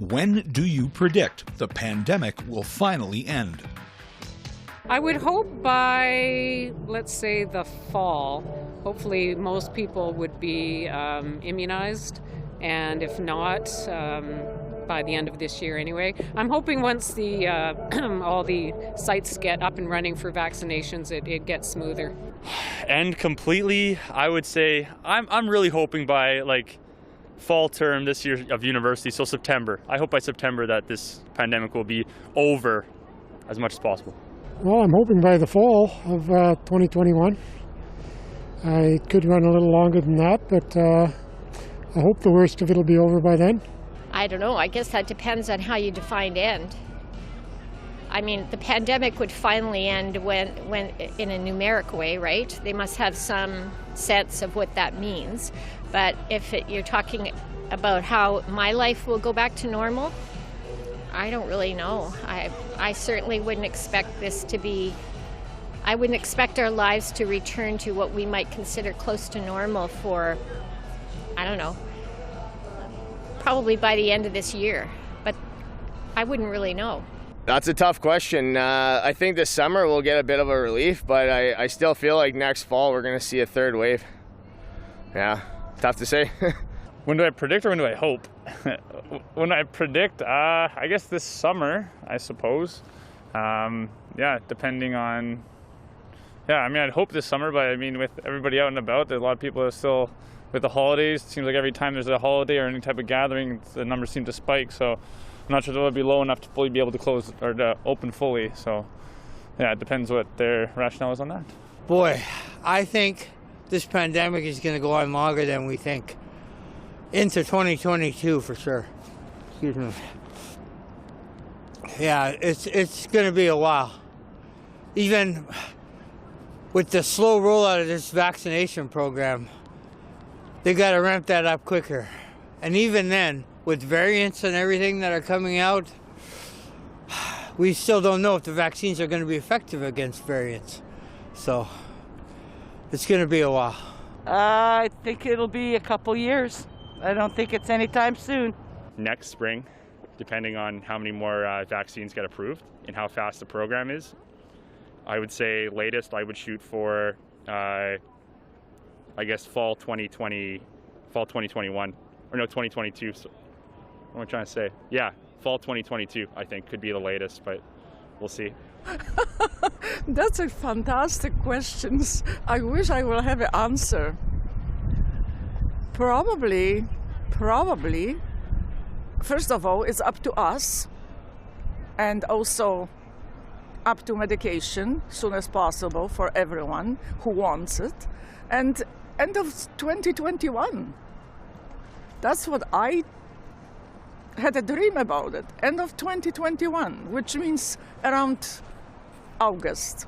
When do you predict the pandemic will finally end? I would hope by, let's say, the fall. Hopefully most people would be immunized, and if not, by the end of this year anyway. I'm hoping once the all the sites get up and running for vaccinations, it gets smoother. And completely, I would say, I'm really hoping by like fall term this year of university, so September. I hope by September that this pandemic will be over as much as possible. Well, I'm hoping by the fall of 2021. It could run a little longer than that, but I hope the worst of it will be over by then. I don't know. I guess that depends on how you define end. I mean, the pandemic would finally end when in a numeric way, right? They must have some sense of what that means. But if you're talking about how my life will go back to normal, I don't really know. I certainly wouldn't expect this to be, I wouldn't expect our lives to return to what we might consider close to normal for, I don't know, probably by the end of this year. But I wouldn't really know. That's a tough question. I think this summer we'll get a bit of a relief, but I still feel like next fall we're going to see a third wave. Yeah, tough to say. When do I predict or when do I hope? When I predict, I guess this summer, I suppose. Yeah, depending on, yeah, I mean, I'd hope this summer, but I mean, with everybody out and about, a lot of people are still, with the holidays, it seems like every time there's a holiday or any type of gathering, the numbers seem to spike, so I'm not sure they'll be low enough to fully be able to close or to open fully, so yeah, it depends what their rationale is on that. Boy, I think this pandemic is going to go on longer than we think. Into 2022 for sure. Excuse me. Yeah, it's going to be a while. Even with the slow rollout of this vaccination program, they got to ramp that up quicker. And even then, with variants and everything that are coming out, we still don't know if the vaccines are going to be effective against variants. So it's going to be a while. I think it'll be a couple years. I don't think it's anytime soon. Next spring, depending on how many more vaccines get approved and how fast the program is. I would say latest I would shoot for, I guess, fall 2021, or no, 2022. So, what am I trying to say? Yeah, fall 2022, I think, could be the latest, but we'll see. That's a fantastic question. I wish I will have an answer. Probably, first of all, it's up to us, and also up to medication soon as possible for everyone who wants it, and end of 2021. That's what I had a dream about it, end of 2021, which means around August.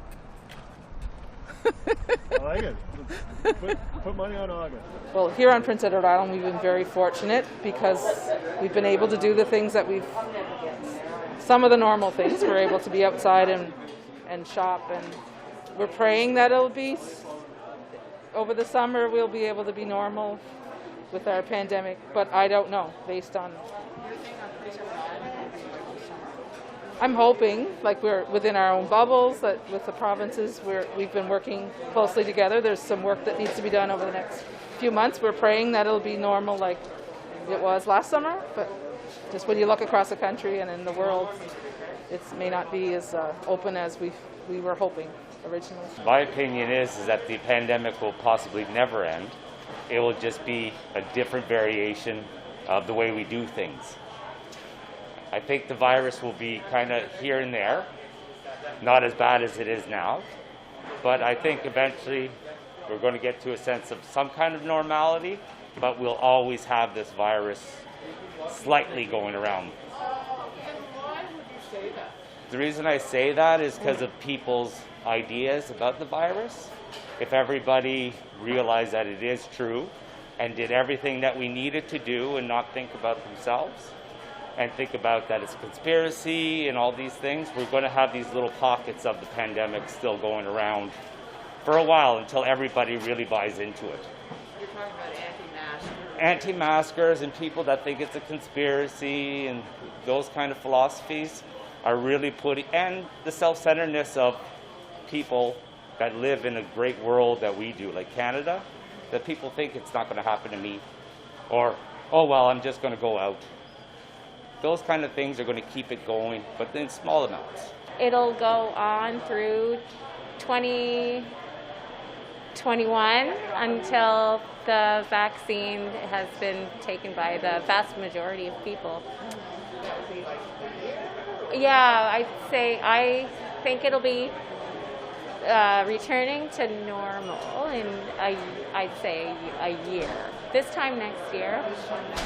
I like it. Put money on August. Well, here on Prince Edward Island, we've been very fortunate because we've been able to do the things that some of the normal things. We're able to be outside and shop, and we're praying that it'll be, over the summer, we'll be able to be normal with our pandemic, but I don't know, based on... I'm hoping, like we're within our own bubbles, that with the provinces we've been working closely together. There's some work that needs to be done over the next few months. We're praying that it'll be normal like it was last summer, but just when you look across the country and in the world, it may not be as open as we were hoping originally. My opinion is that the pandemic will possibly never end. It will just be a different variation of the way we do things. I think the virus will be kind of here and there, not as bad as it is now, but I think eventually we're going to get to a sense of some kind of normality, but we'll always have this virus slightly going around. The reason I say that is because of people's ideas about the virus. If everybody realized that it is true and did everything that we needed to do and not think about themselves, and think about that it's a conspiracy and all these things, we're going to have these little pockets of the pandemic still going around for a while until everybody really buys into it. You're talking about anti-masker anti-maskers and people that think it's a conspiracy and those kind of philosophies are really putting, and the self-centeredness of people that live in a great world that we do, like Canada, that people think it's not going to happen to me, or, oh, well, I'm just going to go out. Those kind of things are going to keep it going, but in small amounts. It'll go on through 2021 until the vaccine has been taken by the vast majority of people. Yeah, I think it'll be returning to normal in I'd say a year. This time next year,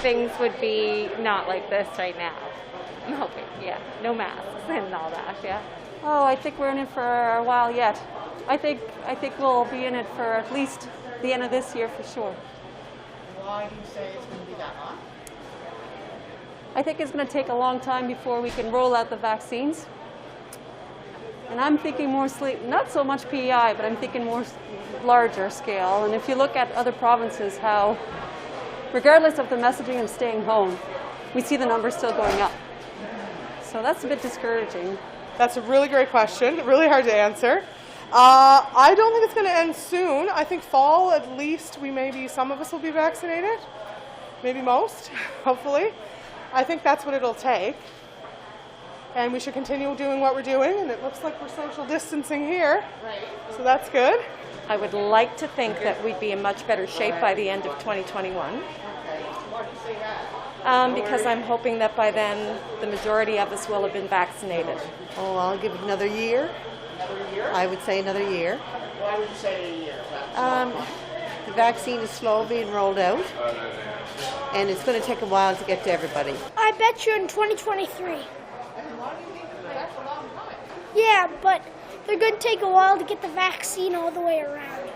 things would be not like this right now. I'm hoping, yeah, no masks and all that, yeah. Oh, I think we're in it for a while yet. I think we'll be in it for at least the end of this year for sure. Why do you say it's going to be that long? I think it's going to take a long time before we can roll out the vaccines. And I'm thinking more not so much PEI, but I'm thinking more larger scale. And if you look at other provinces, how regardless of the messaging of staying home, we see the numbers still going up. So that's a bit discouraging. That's a really great question, really hard to answer. I don't think it's going to end soon. I think fall, at least, some of us will be vaccinated. Maybe most, hopefully. I think that's what it'll take. And we should continue doing what we're doing, and it looks like we're social distancing here. Right. So that's good. I would like to think that we'd be in much better shape by the end of 2021. Because I'm hoping that by then the majority of us will have been vaccinated. Oh, I'll give it another year. Another year? I would say another year. Why would you say a year? The vaccine is slow being rolled out, and it's going to take a while to get to everybody. I bet you in 2023. And why do you think that's a long time? Yeah, but they're going to take a while to get the vaccine all the way around.